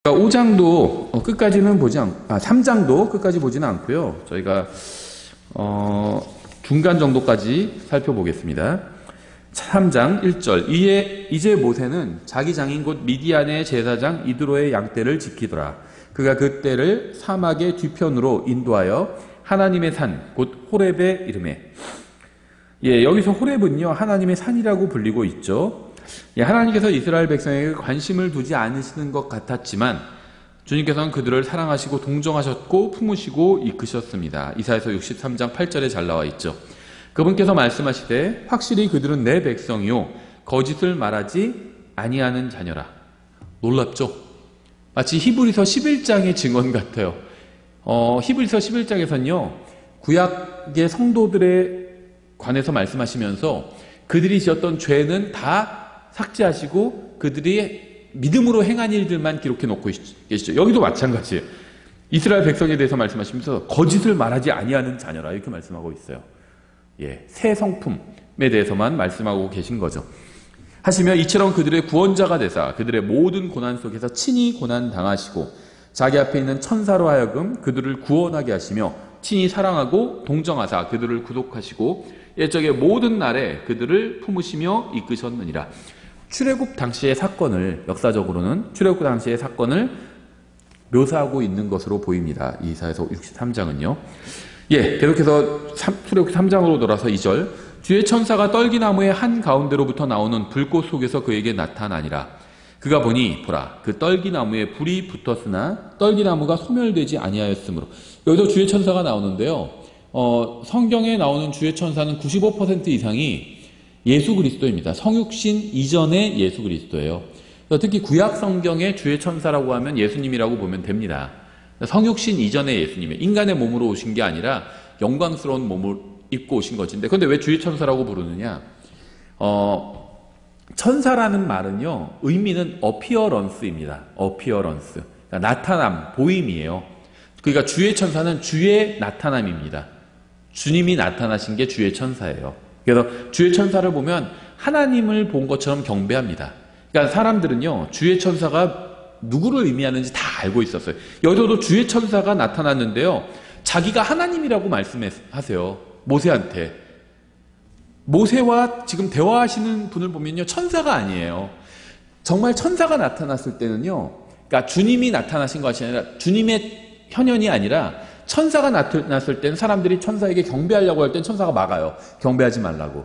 5장도 끝까지는 3장도 끝까지 보지는 않고요. 저희가 중간 정도까지 살펴보겠습니다. 3장 1절 이제 모세는 자기 장인 곧 미디안의 제사장 이드로의 양떼를 지키더라. 그가 그 떼를 사막의 뒤편으로 인도하여 하나님의 산 곧 호렙에 이르매. 여기서 호렙은요 하나님의 산이라고 불리고 있죠. 하나님께서 이스라엘 백성에게 관심을 두지 않으시는 것 같았지만 주님께서는 그들을 사랑하시고 동정하셨고 품으시고 이끄셨습니다. 이사야서 63장 8절에 잘 나와 있죠. 그분께서 말씀하시되 확실히 그들은 내 백성이요 거짓을 말하지 아니하는 자녀라. 놀랍죠? 마치 히브리서 11장의 증언 같아요. 히브리서 11장에서는요 구약의 성도들에 관해서 말씀하시면서 그들이 지었던 죄는 다 삭제하시고 그들이 믿음으로 행한 일들만 기록해 놓고 계시죠. 여기도 마찬가지예요. 이스라엘 백성에 대해서 말씀하시면서 거짓을 말하지 아니하는 자녀라 이렇게 말씀하고 있어요. 새 성품에 대해서만 말씀하고 계신 거죠. 하시며 이처럼 그들의 구원자가 되사 그들의 모든 고난 속에서 친히 고난 당하시고 자기 앞에 있는 천사로 하여금 그들을 구원하게 하시며 친히 사랑하고 동정하사 그들을 구속하시고 옛적의 모든 날에 그들을 품으시며 이끄셨느니라. 출애굽 당시의 사건을 역사적으로는 출애굽 당시의 사건을 묘사하고 있는 것으로 보입니다. 이사야서 63장은요. 계속해서 출애굽 3장으로 돌아서 2절 주의 천사가 떨기나무의 한 가운데로부터 나오는 불꽃 속에서 그에게 나타나니라. 그가 보니 보라 그 떨기나무에 불이 붙었으나 떨기나무가 소멸되지 아니하였으므로. 여기서 주의 천사가 나오는데요. 성경에 나오는 주의 천사는 95% 이상이 예수 그리스도입니다. 성육신 이전의 예수 그리스도예요. 특히 구약 성경의 주의 천사라고 하면 예수님이라고 보면 됩니다. 성육신 이전의 예수님이에요. 인간의 몸으로 오신 게 아니라 영광스러운 몸을 입고 오신 것인데, 그런데 왜 주의 천사라고 부르느냐? 천사라는 말은요, 의미는 appearance입니다. appearance. 그러니까 나타남, 보임이에요. 그러니까 주의 천사는 주의 나타남입니다. 주님이 나타나신 게 주의 천사예요. 그래서 주의 천사를 보면 하나님을 본 것처럼 경배합니다. 그러니까 사람들은요, 주의 천사가 누구를 의미하는지 다 알고 있었어요. 여기서도 주의 천사가 나타났는데요, 자기가 하나님이라고 말씀하세요. 모세한테. 모세와 지금 대화하시는 분을 보면요, 천사가 아니에요. 정말 천사가 나타났을 때는요, 그러니까 주님이 나타나신 것이 아니라 주님의 현현이 아니라 천사가 나타났을 때는 사람들이 천사에게 경배하려고 할 땐 천사가 막아요. 경배하지 말라고.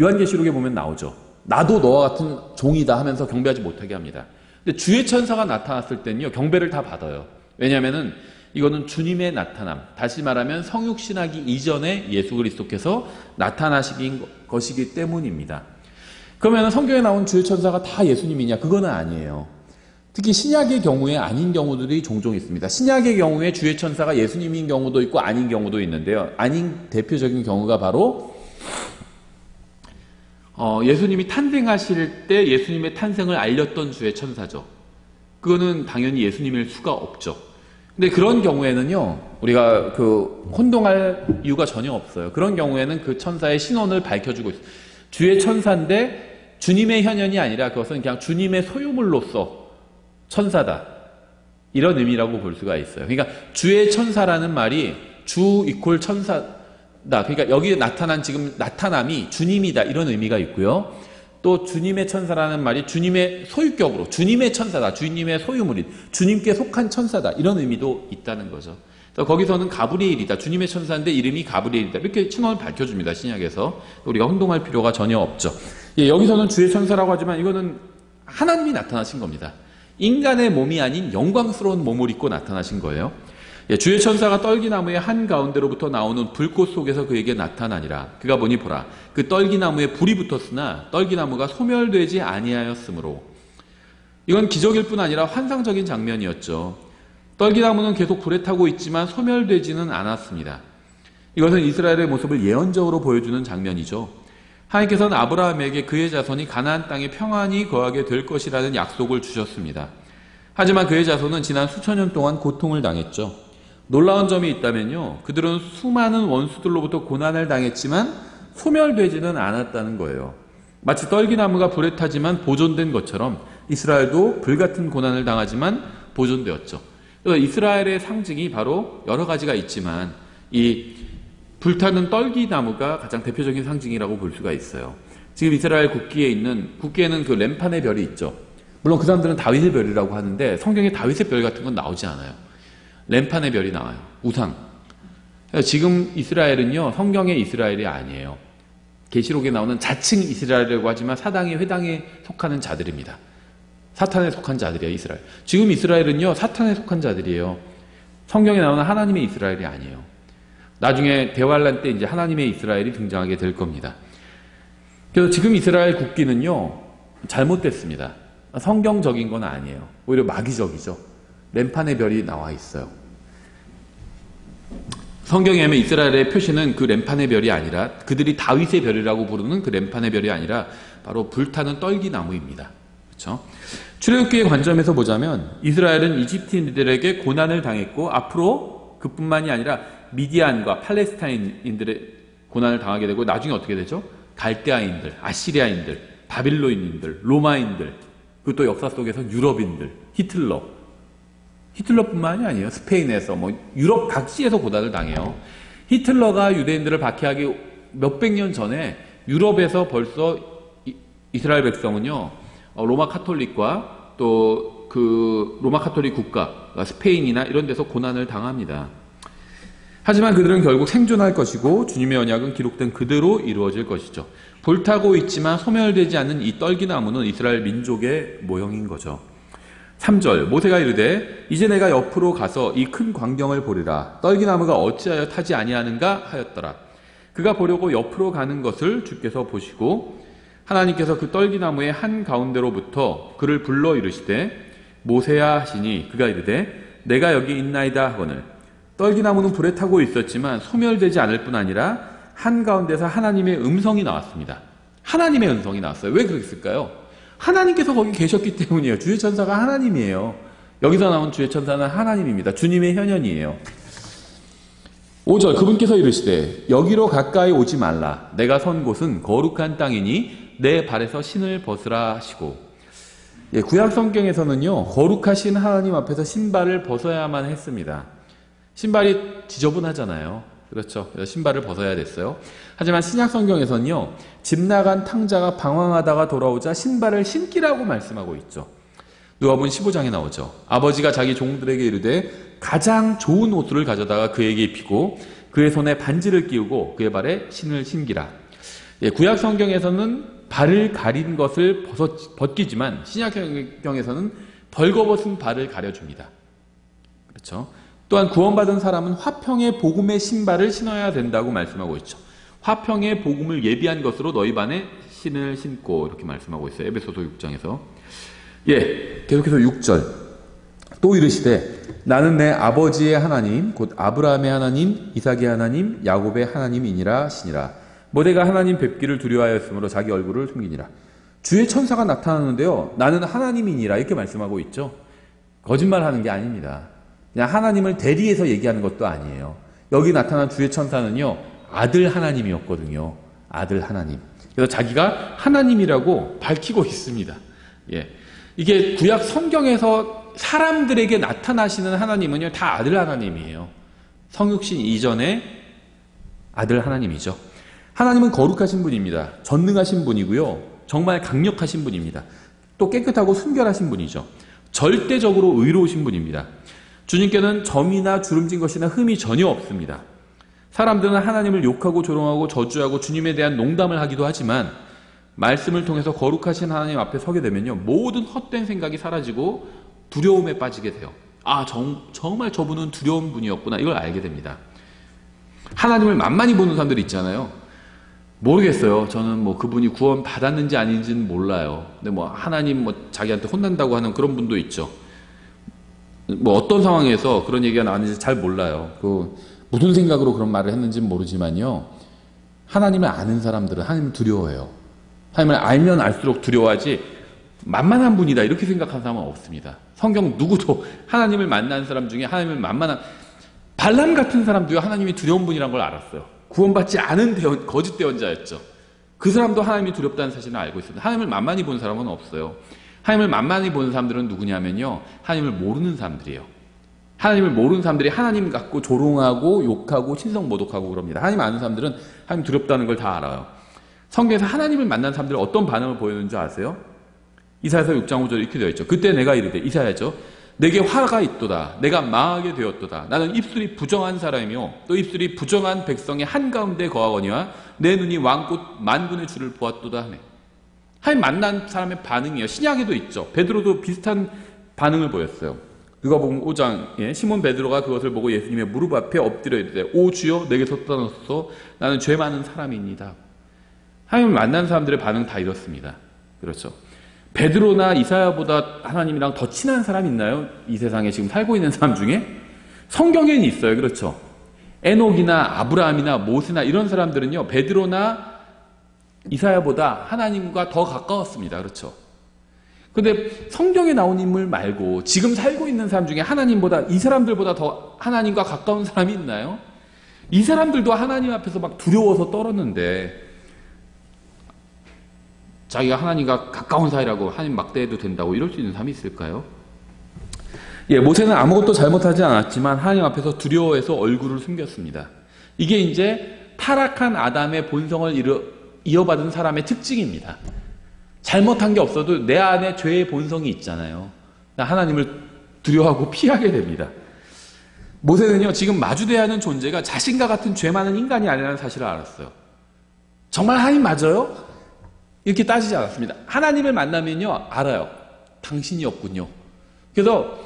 요한계시록에 보면 나오죠. 나도 너와 같은 종이다 하면서 경배하지 못하게 합니다. 근데 주의 천사가 나타났을 때는요, 경배를 다 받아요. 왜냐하면은 이거는 주님의 나타남, 다시 말하면 성육신하기 이전에 예수 그리스도께서 나타나신 것이기 때문입니다. 그러면 성경에 나온 주의 천사가 다 예수님이냐? 그거는 아니에요. 특히 신약의 경우에 아닌 경우들이 종종 있습니다. 신약의 경우에 주의 천사가 예수님인 경우도 있고 아닌 경우도 있는데요. 아닌 대표적인 경우가 바로 예수님이 탄생하실 때 예수님의 탄생을 알렸던 주의 천사죠. 그거는 당연히 예수님일 수가 없죠. 근데 그런 경우에는요, 우리가 혼동할 이유가 전혀 없어요. 그런 경우에는 그 천사의 신원을 밝혀주고 있어요. 주의 천사인데 주님의 현현이 아니라 그것은 그냥 주님의 소유물로서 천사다, 이런 의미라고 볼 수가 있어요. 그러니까 주의 천사라는 말이 주 이퀄 천사다. 그러니까 여기에 나타난 지금 나타남이 주님이다, 이런 의미가 있고요. 또 주님의 천사라는 말이 주님의 소유격으로 주님의 천사다, 주님의 소유물인 주님께 속한 천사다, 이런 의미도 있다는 거죠. 그래서 거기서는 가브리엘이다, 주님의 천사인데 이름이 가브리엘이다, 이렇게 칭언을 밝혀줍니다. 신약에서. 우리가 혼동할 필요가 전혀 없죠. 여기서는 주의 천사라고 하지만 이거는 하나님이 나타나신 겁니다. 인간의 몸이 아닌 영광스러운 몸을 입고 나타나신 거예요. 주의 천사가 떨기나무의 한가운데로부터 나오는 불꽃 속에서 그에게 나타나니라. 그가 보니 보라 그 떨기나무에 불이 붙었으나 떨기나무가 소멸되지 아니하였으므로. 이건 기적일 뿐 아니라 환상적인 장면이었죠. 떨기나무는 계속 불에 타고 있지만 소멸되지는 않았습니다. 이것은 이스라엘의 모습을 예언적으로 보여주는 장면이죠. 하나님께서는 아브라함에게 그의 자손이 가나안 땅에 평안히 거하게 될 것이라는 약속을 주셨습니다. 하지만 그의 자손은 지난 수천 년 동안 고통을 당했죠. 놀라운 점이 있다면요, 그들은 수많은 원수들로부터 고난을 당했지만 소멸되지는 않았다는 거예요. 마치 떨기나무가 불에 타지만 보존된 것처럼 이스라엘도 불같은 고난을 당하지만 보존되었죠. 그래서 이스라엘의 상징이 바로 여러 가지가 있지만 이 불타는 떨기나무가 가장 대표적인 상징이라고 볼 수가 있어요. 지금 이스라엘 국기에는 그 램판의 별이 있죠. 물론 그 사람들은 다윗의 별이라고 하는데 성경에 다윗의 별 같은 건 나오지 않아요. 램판의 별이 나와요. 우상. 지금 이스라엘은요, 성경의 이스라엘이 아니에요. 계시록에 나오는 자칭 이스라엘이라고 하지만 사당의 회당에 속하는 자들입니다. 사탄에 속한 자들이에요, 이스라엘. 지금 이스라엘은요, 사탄에 속한 자들이에요. 성경에 나오는 하나님의 이스라엘이 아니에요. 나중에 대환란 때 이제 하나님의 이스라엘이 등장하게 될 겁니다. 그래서 지금 이스라엘 국기는요, 잘못됐습니다. 성경적인 건 아니에요. 오히려 마귀적이죠. 램판의 별이 나와 있어요. 성경에 보면 이스라엘의 표시는 그 램판의 별이 아니라, 그들이 다윗의 별이라고 부르는 그 램판의 별이 아니라 바로 불타는 떨기나무입니다. 그렇죠? 출애굽기의 관점에서 보자면 이스라엘은 이집트인들에게 고난을 당했고 앞으로 그뿐만이 아니라 미디안과 팔레스타인인들의 고난을 당하게 되고 나중에 어떻게 되죠? 갈대아인들, 아시리아인들, 바빌론인들, 로마인들, 그리고 또 역사 속에서 유럽인들, 히틀러뿐만이 아니에요. 스페인에서 유럽 각지에서 고난을 당해요. 히틀러가 유대인들을 박해하기 몇백 년 전에 유럽에서 벌써 이스라엘 백성은요, 로마 카톨릭과 또 그 로마 카톨릭 국가, 스페인이나 이런 데서 고난을 당합니다. 하지만 그들은 결국 생존할 것이고 주님의 언약은 기록된 그대로 이루어질 것이죠. 불타고 있지만 소멸되지 않는 이 떨기나무는 이스라엘 민족의 모형인 거죠. 3절 모세가 이르되 이제 내가 옆으로 가서 이 큰 광경을 보리라. 떨기나무가 어찌하여 타지 아니하는가 하였더라. 그가 보려고 옆으로 가는 것을 주께서 보시고 하나님께서 그 떨기나무의 한가운데로부터 그를 불러 이르시되 모세야 하시니 그가 이르되 내가 여기 있나이다 하거늘 떨기나무는 불에 타고 있었지만 소멸되지 않을 뿐 아니라 한가운데서 하나님의 음성이 나왔습니다. 하나님의 음성이 나왔어요. 왜 그랬을까요? 하나님께서 거기 계셨기 때문이에요. 주의 천사가 하나님이에요. 여기서 나온 주의 천사는 하나님입니다. 주님의 현현이에요. 5절 그분께서 이르시되 여기로 가까이 오지 말라. 내가 선 곳은 거룩한 땅이니 내 발에서 신을 벗으라 하시고, 구약 성경에서는요, 거룩하신 하나님 앞에서 신발을 벗어야만 했습니다. 신발이 지저분하잖아요. 그렇죠. 그래서 신발을 벗어야 됐어요. 하지만 신약 성경에서는요, 집 나간 탕자가 방황하다가 돌아오자 신발을 신기라고 말씀하고 있죠. 누가복음 15장에 나오죠. 아버지가 자기 종들에게 이르되 가장 좋은 옷을 가져다가 그에게 입히고 그의 손에 반지를 끼우고 그의 발에 신을 신기라. 구약 성경에서는 발을 가린 것을 벗기지만 신약 성경에서는 벌거벗은 발을 가려줍니다. 그렇죠. 또한 구원받은 사람은 화평의 복음의 신발을 신어야 된다고 말씀하고 있죠. 화평의 복음을 예비한 것으로 너희 반에 신을 신고 이렇게 말씀하고 있어요. 에베소서 6장에서. 계속해서 6절 또 이르시되 나는 내 아버지의 하나님 곧 아브라함의 하나님 이삭의 하나님 야곱의 하나님이니라 하시니라. 모세가 하나님 뵙기를 두려워하였으므로 자기 얼굴을 숨기니라. 주의 천사가 나타나는데요, 나는 하나님이니라 이렇게 말씀하고 있죠. 거짓말하는 게 아닙니다. 그냥 하나님을 대리해서 얘기하는 것도 아니에요. 여기 나타난 주의 천사는요, 아들 하나님이었거든요. 아들 하나님. 그래서 자기가 하나님이라고 밝히고 있습니다. 이게 구약 성경에서 사람들에게 나타나시는 하나님은요, 다 아들 하나님이에요. 성육신 이전에 아들 하나님이죠. 하나님은 거룩하신 분입니다. 전능하신 분이고요. 정말 강력하신 분입니다. 또 깨끗하고 순결하신 분이죠. 절대적으로 의로우신 분입니다. 주님께는 점이나 주름진 것이나 흠이 전혀 없습니다. 사람들은 하나님을 욕하고 조롱하고 저주하고 주님에 대한 농담을 하기도 하지만 말씀을 통해서 거룩하신 하나님 앞에 서게 되면요, 모든 헛된 생각이 사라지고 두려움에 빠지게 돼요. 정말 저분은 두려운 분이었구나, 이걸 알게 됩니다. 하나님을 만만히 보는 사람들이 있잖아요. 모르겠어요. 저는 그분이 구원 받았는지 아닌지는 몰라요. 근데 하나님 자기한테 혼난다고 하는 그런 분도 있죠. 어떤 상황에서 그런 얘기가 나왔는지 잘 몰라요. 무슨 생각으로 그런 말을 했는지는 모르지만요, 하나님을 아는 사람들은 하나님을 두려워해요. 하나님을 알면 알수록 두려워하지 만만한 분이다 이렇게 생각하는 사람은 없습니다. 성경 누구도 하나님을 만난 사람 중에 하나님을 만만한 발람 같은 사람도요, 하나님이 두려운 분이란 걸 알았어요. 구원받지 않은 거짓 대언자였죠. 그 사람도 하나님이 두렵다는 사실을 알고 있습니다. 하나님을 만만히 본 사람은 없어요. 하나님을 만만히 보는 사람들은 누구냐면요, 하나님을 모르는 사람들이에요. 하나님을 모르는 사람들이 하나님 갖고 조롱하고 욕하고 신성모독하고 그럽니다. 하나님 아는 사람들은 하나님 두렵다는 걸 다 알아요. 성경에서 하나님을 만난 사람들은 어떤 반응을 보이는 줄 아세요? 이사야서 6장 5절에 이렇게 되어 있죠. 그때 내가 이르되, 이사야죠, 내게 화가 있도다. 내가 망하게 되었도다. 나는 입술이 부정한 사람이요 또 입술이 부정한 백성의 한가운데 거하거니와 내 눈이 왕꽃 만군의 주를 보았도다 하네. 하나님 만난 사람의 반응이에요. 신약에도 있죠. 베드로도 비슷한 반응을 보였어요. 누가복음 5장에 시몬 베드로가 그것을 보고 예수님의 무릎 앞에 엎드려 이르되, 오 주여 내게서 떠나소서, 나는 죄 많은 사람이니이다. 하나님을 만난 사람들의 반응 다 이렇습니다. 그렇죠. 베드로나 이사야보다 하나님이랑 더 친한 사람 있나요? 이 세상에 지금 살고 있는 사람 중에? 성경에는 있어요. 그렇죠. 에녹이나 아브라함이나 모세나 이런 사람들은요, 베드로나 이사야보다 하나님과 더 가까웠습니다. 그렇죠. 근데 성경에 나온 인물 말고 지금 살고 있는 사람 중에 하나님보다, 이 사람들보다 더 하나님과 가까운 사람이 있나요? 이 사람들도 하나님 앞에서 막 두려워서 떨었는데, 자기가 하나님과 가까운 사이라고 하나님 막대해도 된다고 이럴 수 있는 사람이 있을까요? 예, 모세는 아무것도 잘못하지 않았지만 하나님 앞에서 두려워해서 얼굴을 숨겼습니다. 이게 이제 타락한 아담의 본성을 이어받은 사람의 특징입니다. 잘못한 게 없어도 내 안에 죄의 본성이 있잖아요. 하나님을 두려워하고 피하게 됩니다. 모세는요, 지금 마주대야 하는 존재가 자신과 같은 죄 많은 인간이 아니라는 사실을 알았어요. 정말 하나님 맞아요? 이렇게 따지지 않았습니다. 하나님을 만나면요, 알아요. 당신이 없군요. 그래서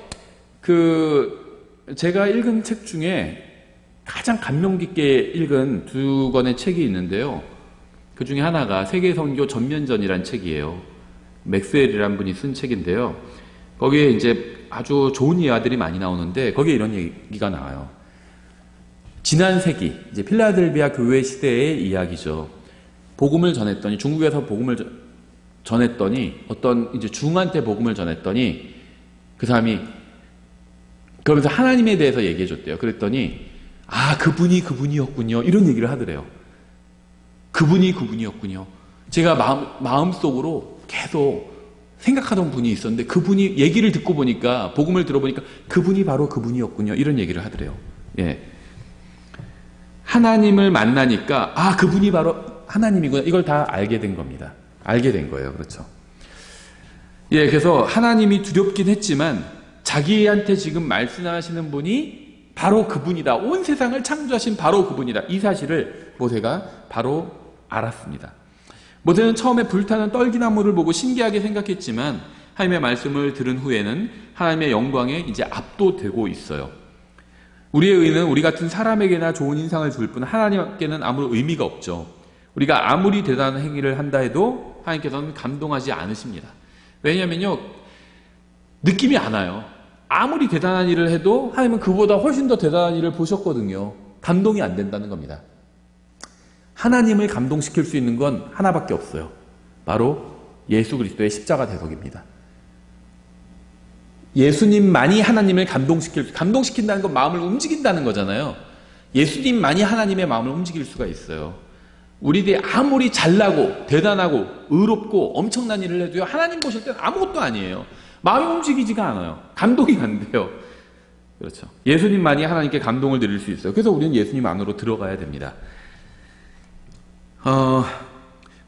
제가 읽은 책 중에 가장 감명 깊게 읽은 두 권의 책이 있는데요. 그 중에 하나가 세계 선교 전면전이라는 책이에요. 맥스웰이라는 분이 쓴 책인데요. 거기에 이제 아주 좋은 이야기들이 많이 나오는데, 거기에 이런 얘기가 나와요. 지난 세기, 이제 필라델비아 교회 시대의 이야기죠. 복음을 전했더니, 중국에서 복음을 전했더니, 어떤 이제 중한테 복음을 전했더니, 그 사람이 그러면서 하나님에 대해서 얘기해 줬대요. 그랬더니, 아, 그분이었군요. 이런 얘기를 하더래요. 그분이었군요. 제가 마음속으로 계속 생각하던 분이 있었는데, 그분이 얘기를 듣고 보니까, 복음을 들어보니까 그분이 바로 그분이었군요. 이런 얘기를 하더래요. 예. 하나님을 만나니까, 아, 그분이 바로 하나님이구나. 이걸 다 알게 된 겁니다. 알게 된 거예요. 그렇죠. 예, 그래서 하나님이 두렵긴 했지만 자기한테 지금 말씀하시는 분이 바로 그분이다. 온 세상을 창조하신 바로 그분이다. 이 사실을 모세가 바로 알았습니다. 모세는 처음에 불타는 떨기나무를 보고 신기하게 생각했지만 하나님의 말씀을 들은 후에는 하나님의 영광에 이제 압도되고 있어요. 우리의 의는 우리 같은 사람에게나 좋은 인상을 줄 뿐 하나님께는 아무 의미가 없죠. 우리가 아무리 대단한 행위를 한다 해도 하나님께서는 감동하지 않으십니다. 왜냐면요, 느낌이 안 와요. 아무리 대단한 일을 해도 하나님은 그보다 훨씬 더 대단한 일을 보셨거든요. 감동이 안 된다는 겁니다. 하나님을 감동시킬 수 있는 건 하나밖에 없어요. 바로 예수 그리스도의 십자가 대속입니다. 예수님만이 하나님을 감동시킨다는 건 마음을 움직인다는 거잖아요. 예수님만이 하나님의 마음을 움직일 수가 있어요. 우리들이 아무리 잘나고 대단하고 의롭고 엄청난 일을 해도요, 하나님 보실 때는 아무것도 아니에요. 마음이 움직이지가 않아요. 감동이 안 돼요. 그렇죠. 예수님만이 하나님께 감동을 드릴 수 있어요. 그래서 우리는 예수님 안으로 들어가야 됩니다.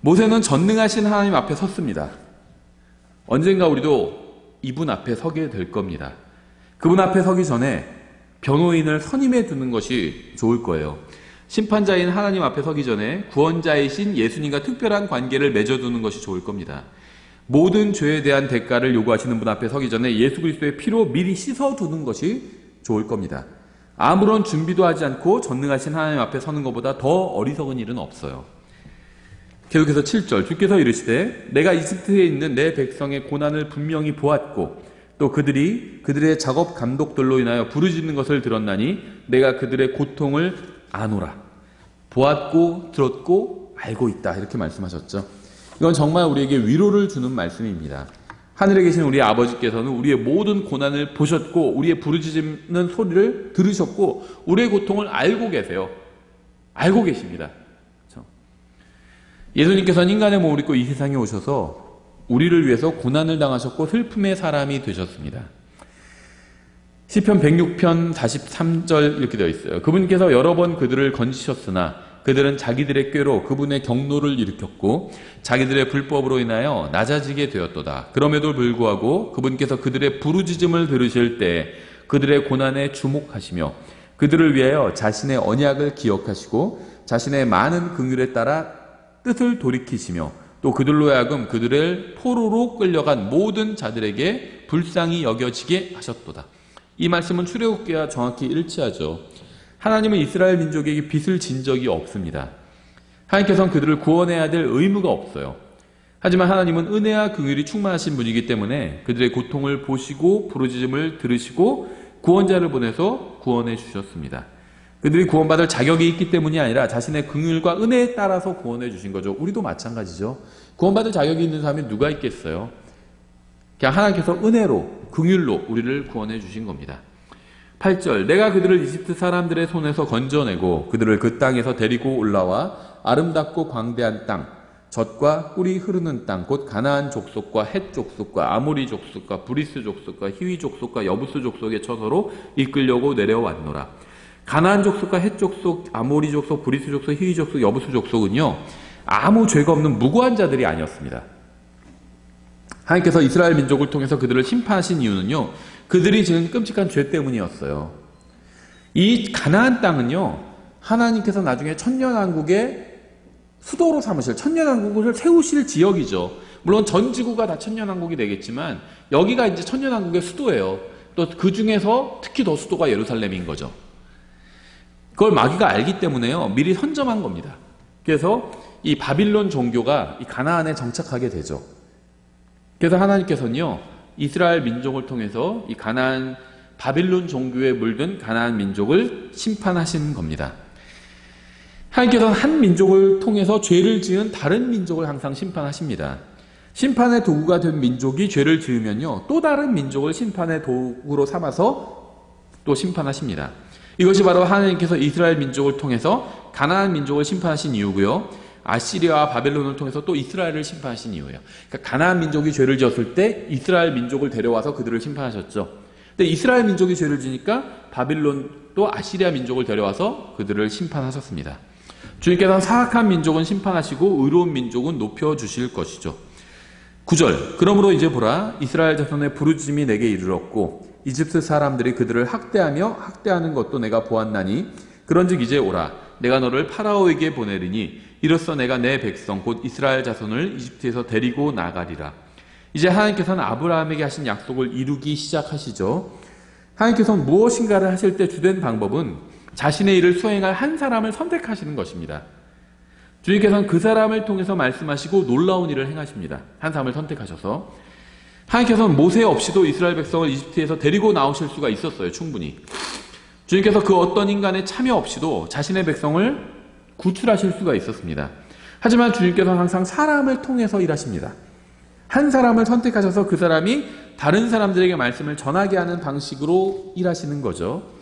모세는 전능하신 하나님 앞에 섰습니다. 언젠가 우리도 이분 앞에 서게 될 겁니다. 그분 앞에 서기 전에 변호인을 선임해 두는 것이 좋을 거예요. 심판자인 하나님 앞에 서기 전에 구원자이신 예수님과 특별한 관계를 맺어두는 것이 좋을 겁니다. 모든 죄에 대한 대가를 요구하시는 분 앞에 서기 전에 예수 그리스도의 피로 미리 씻어두는 것이 좋을 겁니다. 아무런 준비도 하지 않고 전능하신 하나님 앞에 서는 것보다 더 어리석은 일은 없어요. 계속해서 7절, 주께서 이르시되 내가 이집트에 있는 내 백성의 고난을 분명히 보았고 또 그들의 작업 감독들로 인하여 부르짖는 것을 들었나니 내가 그들의 고통을 아노라. 보았고 들었고 알고 있다. 이렇게 말씀하셨죠. 이건 정말 우리에게 위로를 주는 말씀입니다. 하늘에 계신 우리 아버지께서는 우리의 모든 고난을 보셨고 우리의 부르짖는 소리를 들으셨고 우리의 고통을 알고 계세요. 알고 계십니다. 그렇죠? 예수님께서는 인간의 몸을 입고 이 세상에 오셔서 우리를 위해서 고난을 당하셨고 슬픔의 사람이 되셨습니다. 시편 106편 43절 이렇게 되어 있어요. 그분께서 여러 번 그들을 건지셨으나 그들은 자기들의 꾀로 그분의 경노를 일으켰고 자기들의 불법으로 인하여 낮아지게 되었도다. 그럼에도 불구하고 그분께서 그들의 부르짖음을 들으실 때 그들의 고난에 주목하시며 그들을 위하여 자신의 언약을 기억하시고 자신의 많은 긍휼에 따라 뜻을 돌이키시며 또 그들로 하여금 그들을 포로로 끌려간 모든 자들에게 불쌍히 여겨지게 하셨도다. 이 말씀은 출애굽기와 정확히 일치하죠. 하나님은 이스라엘 민족에게 빚을 진 적이 없습니다. 하나님께서는 그들을 구원해야 될 의무가 없어요. 하지만 하나님은 은혜와 긍휼이 충만하신 분이기 때문에 그들의 고통을 보시고 부르짖음을 들으시고 구원자를 보내서 구원해 주셨습니다. 그들이 구원받을 자격이 있기 때문이 아니라 자신의 긍휼과 은혜에 따라서 구원해 주신 거죠. 우리도 마찬가지죠. 구원받을 자격이 있는 사람이 누가 있겠어요? 그냥 하나님께서 은혜로 긍휼로 우리를 구원해 주신 겁니다. 8절 내가 그들을 이집트 사람들의 손에서 건져내고 그들을 그 땅에서 데리고 올라와 아름답고 광대한 땅 젖과 꿀이 흐르는 땅 곧 가나안 족속과 헷 족속과 아모리 족속과 브리스 족속과 히위 족속과 여부스 족속의 처소로 이끌려고 내려왔노라. 가나안 족속과 헷 족속, 아모리 족속, 브리스 족속, 히위 족속, 여부스 족속은요 아무 죄가 없는 무고한 자들이 아니었습니다. 하나님께서 이스라엘 민족을 통해서 그들을 심판하신 이유는요 그들이 지은 끔찍한 죄 때문이었어요. 이 가나안 땅은요 하나님께서 나중에 천년왕국의 수도로 삼으실 천년왕국을 세우실 지역이죠. 물론 전 지구가 다 천년왕국이 되겠지만 여기가 이제 천년왕국의 수도예요. 또 그 중에서 특히 더 수도가 예루살렘인 거죠. 그걸 마귀가 알기 때문에요 미리 선점한 겁니다. 그래서 이 바빌론 종교가 이 가나안에 정착하게 되죠. 그래서 하나님께서는요 이스라엘 민족을 통해서 이 가나안 바빌론 종교에 물든 가나안 민족을 심판하신 겁니다. 하나님께서는 한 민족을 통해서 죄를 지은 다른 민족을 항상 심판하십니다. 심판의 도구가 된 민족이 죄를 지으면요 또 다른 민족을 심판의 도구로 삼아서 또 심판하십니다. 이것이 바로 하나님께서 이스라엘 민족을 통해서 가나안 민족을 심판하신 이유고요. 아시리아와 바벨론을 통해서 또 이스라엘을 심판하신 이유예요. 그러니까 가나안 민족이 죄를 지었을 때 이스라엘 민족을 데려와서 그들을 심판하셨죠. 근데 이스라엘 민족이 죄를 지니까 바빌론도 아시리아 민족을 데려와서 그들을 심판하셨습니다. 주님께서는 사악한 민족은 심판하시고 의로운 민족은 높여주실 것이죠. 9절 그러므로 이제 보라 이스라엘 자손의 부르짖음이 내게 이르렀고 이집트 사람들이 그들을 학대하며 학대하는 것도 내가 보았나니 그런즉 이제 오라 내가 너를 파라오에게 보내리니 이로써 내가 내 백성 곧 이스라엘 자손을 이집트에서 데리고 나가리라. 이제 하나님께서는 아브라함에게 하신 약속을 이루기 시작하시죠. 하나님께서는 무엇인가를 하실 때 주된 방법은 자신의 일을 수행할 한 사람을 선택하시는 것입니다. 주님께서는 그 사람을 통해서 말씀하시고 놀라운 일을 행하십니다. 한 사람을 선택하셔서 하나님께서는 모세 없이도 이스라엘 백성을 이집트에서 데리고 나오실 수가 있었어요. 충분히. 주님께서 그 어떤 인간의 참여 없이도 자신의 백성을 구출하실 수가 있었습니다. 하지만 주님께서는 항상 사람을 통해서 일하십니다. 한 사람을 선택하셔서 그 사람이 다른 사람들에게 말씀을 전하게 하는 방식으로 일하시는 거죠.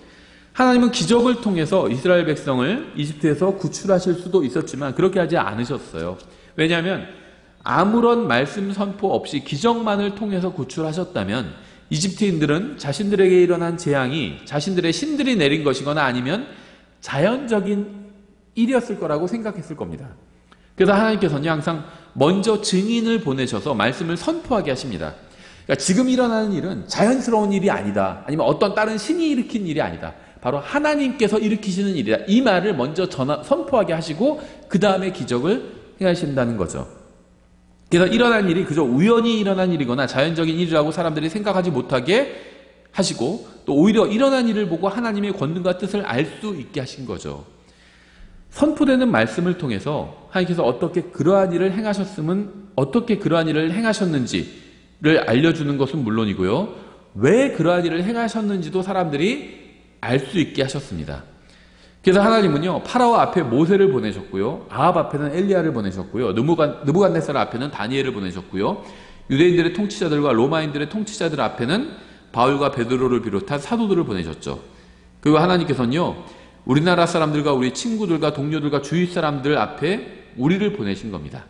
하나님은 기적을 통해서 이스라엘 백성을 이집트에서 구출하실 수도 있었지만 그렇게 하지 않으셨어요. 왜냐하면 아무런 말씀 선포 없이 기적만을 통해서 구출하셨다면 이집트인들은 자신들에게 일어난 재앙이 자신들의 신들이 내린 것이거나 아니면 자연적인 일이었을 거라고 생각했을 겁니다. 그래서 하나님께서는 항상 먼저 증인을 보내셔서 말씀을 선포하게 하십니다. 그러니까 지금 일어나는 일은 자연스러운 일이 아니다. 아니면 어떤 다른 신이 일으킨 일이 아니다. 바로 하나님께서 일으키시는 일이다. 이 말을 먼저 선포하게 하시고 그 다음에 기적을 행하신다는 거죠. 그래서 일어난 일이 그저 우연히 일어난 일이거나 자연적인 일이라고 사람들이 생각하지 못하게 하시고 또 오히려 일어난 일을 보고 하나님의 권능과 뜻을 알 수 있게 하신 거죠. 선포되는 말씀을 통해서 하나님께서 어떻게 그러한 일을 행하셨는지를 알려주는 것은 물론이고요. 왜 그러한 일을 행하셨는지도 사람들이 알 수 있게 하셨습니다. 그래서 하나님은요 파라오 앞에 모세를 보내셨고요, 아합 앞에는 엘리야를 보내셨고요, 느부갓네살 앞에는 다니엘을 보내셨고요, 유대인들의 통치자들과 로마인들의 통치자들 앞에는 바울과 베드로를 비롯한 사도들을 보내셨죠. 그리고 하나님께서는요 우리나라 사람들과 우리 친구들과 동료들과 주위 사람들 앞에 우리를 보내신 겁니다.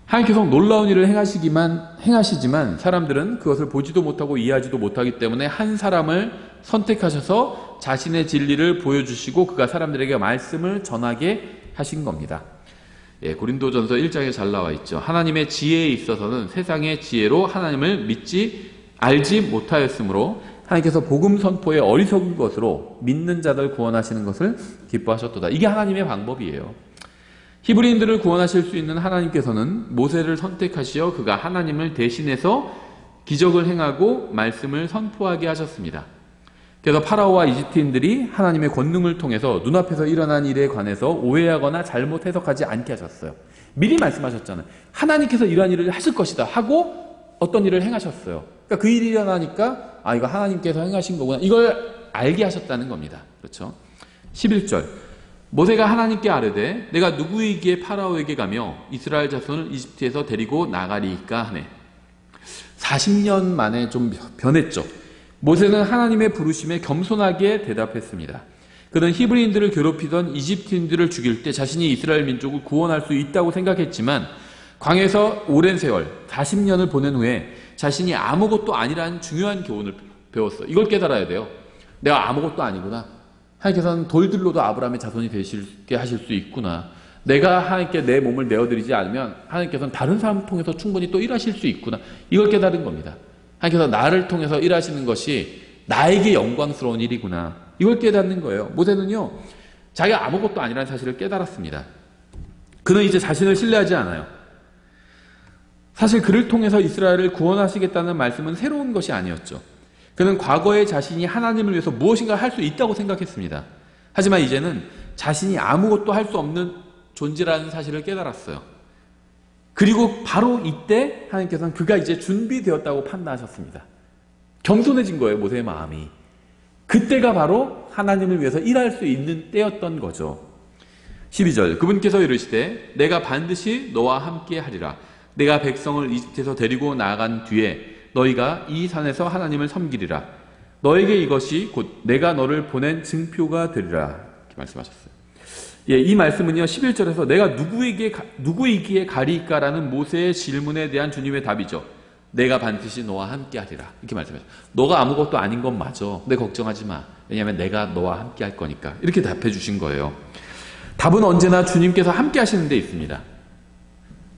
하나님께서 놀라운 일을 행하시지만 사람들은 그것을 보지도 못하고 이해하지도 못하기 때문에 한 사람을 선택하셔서 자신의 진리를 보여주시고 그가 사람들에게 말씀을 전하게 하신 겁니다. 고린도전서 1장에 잘 나와 있죠. 하나님의 지혜에 있어서는 세상의 지혜로 하나님을 알지 못하였으므로 하나님께서 복음 선포에 어리석은 것으로 믿는 자들 구원하시는 것을 기뻐하셨도다. 이게 하나님의 방법이에요. 히브리인들을 구원하실 수 있는 하나님께서는 모세를 선택하시어 그가 하나님을 대신해서 기적을 행하고 말씀을 선포하게 하셨습니다. 그래서 파라오와 이집트인들이 하나님의 권능을 통해서 눈앞에서 일어난 일에 관해서 오해하거나 잘못 해석하지 않게 하셨어요. 미리 말씀하셨잖아요. 하나님께서 이러한 일을 하실 것이다 하고 어떤 일을 행하셨어요. 그러니까 그 일이 일어나니까 이거 하나님께서 행하신 거구나. 이걸 알게 하셨다는 겁니다. 그렇죠? 11절 모세가 하나님께 아뢰되 내가 누구이기에 파라오에게 가며 이스라엘 자손을 이집트에서 데리고 나가리이까 하네. 40년 만에 좀 변했죠. 모세는 하나님의 부르심에 겸손하게 대답했습니다. 그는 히브리인들을 괴롭히던 이집트인들을 죽일 때 자신이 이스라엘 민족을 구원할 수 있다고 생각했지만 광야에서 오랜 세월 40년을 보낸 후에 자신이 아무것도 아니라는 중요한 교훈을 배웠어요. 이걸 깨달아야 돼요. 내가 아무것도 아니구나. 하나님께서는 돌들로도 아브라함의 자손이 되시게 하실 수 있구나. 내가 하나님께 내 몸을 내어드리지 않으면 하나님께서는 다른 사람을 통해서 충분히 또 일하실 수 있구나. 이걸 깨달은 겁니다. 하나님께서 나를 통해서 일하시는 것이 나에게 영광스러운 일이구나. 이걸 깨닫는 거예요. 모세는요, 자기가 아무것도 아니라는 사실을 깨달았습니다. 그는 이제 자신을 신뢰하지 않아요. 사실 그를 통해서 이스라엘을 구원하시겠다는 말씀은 새로운 것이 아니었죠. 그는 과거에 자신이 하나님을 위해서 무엇인가 할 수 있다고 생각했습니다. 하지만 이제는 자신이 아무것도 할 수 없는 존재라는 사실을 깨달았어요. 그리고 바로 이때 하나님께서는 그가 이제 준비되었다고 판단하셨습니다. 겸손해진 거예요, 모세의 마음이. 그때가 바로 하나님을 위해서 일할 수 있는 때였던 거죠. 12절 그분께서 이르시되 내가 반드시 너와 함께 하리라. 내가 백성을 이집트에서 데리고 나간 뒤에 너희가 이 산에서 하나님을 섬기리라. 너에게 이것이 곧 내가 너를 보낸 증표가 되리라. 이렇게 말씀하셨어요. 이 말씀은요, 11절에서 내가 누구이기에 가리이까라는 모세의 질문에 대한 주님의 답이죠. 내가 반드시 너와 함께 하리라. 이렇게 말씀하셨어요. 너가 아무것도 아닌 건 맞아. 근데 걱정하지 마. 왜냐하면 내가 너와 함께 할 거니까. 이렇게 답해 주신 거예요. 답은 언제나 주님께서 함께 하시는 데 있습니다.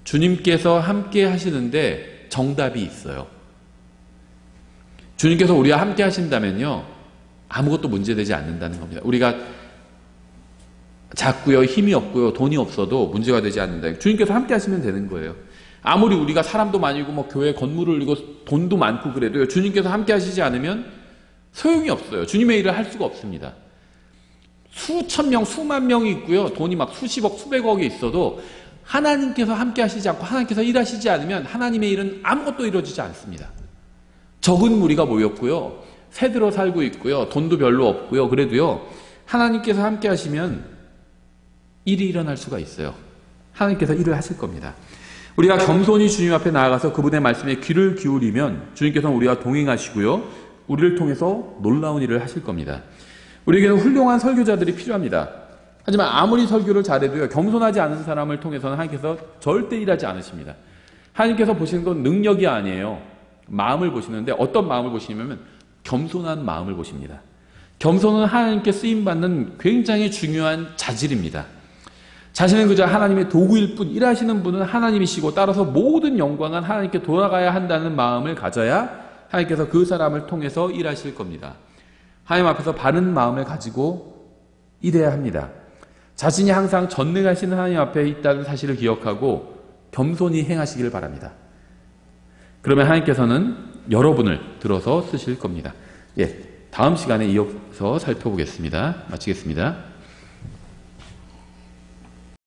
주님께서 함께 하시는데 정답이 있어요. 주님께서 우리와 함께 하신다면요, 아무것도 문제되지 않는다는 겁니다. 우리가 작고요, 힘이 없고요, 돈이 없어도 문제가 되지 않는다. 주님께서 함께 하시면 되는 거예요. 아무리 우리가 사람도 많이고 교회 건물을 이고 돈도 많고 그래도 주님께서 함께 하시지 않으면 소용이 없어요. 주님의 일을 할 수가 없습니다. 수천 명, 수만 명이 있고요, 돈이 막 수십억, 수백억이 있어도 하나님께서 함께 하시지 않고 하나님께서 일하시지 않으면 하나님의 일은 아무것도 이루어지지 않습니다. 적은 무리가 모였고요, 새들어 살고 있고요, 돈도 별로 없고요, 그래도요, 하나님께서 함께 하시면 일이 일어날 수가 있어요. 하나님께서 일을 하실 겁니다. 우리가 겸손히 주님 앞에 나아가서 그분의 말씀에 귀를 기울이면 주님께서는 우리와 동행하시고요, 우리를 통해서 놀라운 일을 하실 겁니다. 우리에게는 훌륭한 설교자들이 필요합니다. 하지만 아무리 설교를 잘해도요, 겸손하지 않은 사람을 통해서는 하나님께서 절대 일하지 않으십니다. 하나님께서 보시는 건 능력이 아니에요. 마음을 보시는데 어떤 마음을 보시냐면 겸손한 마음을 보십니다. 겸손은 하나님께 쓰임받는 굉장히 중요한 자질입니다. 자신은 그저 하나님의 도구일 뿐, 일하시는 분은 하나님이시고 따라서 모든 영광은 하나님께 돌아가야 한다는 마음을 가져야 하나님께서 그 사람을 통해서 일하실 겁니다. 하나님 앞에서 바른 마음을 가지고 일해야 합니다. 자신이 항상 전능하신 하나님 앞에 있다는 사실을 기억하고 겸손히 행하시기를 바랍니다. 그러면 하나님께서는 여러분을 들어서 쓰실 겁니다. 다음 시간에 이어서 살펴보겠습니다. 마치겠습니다.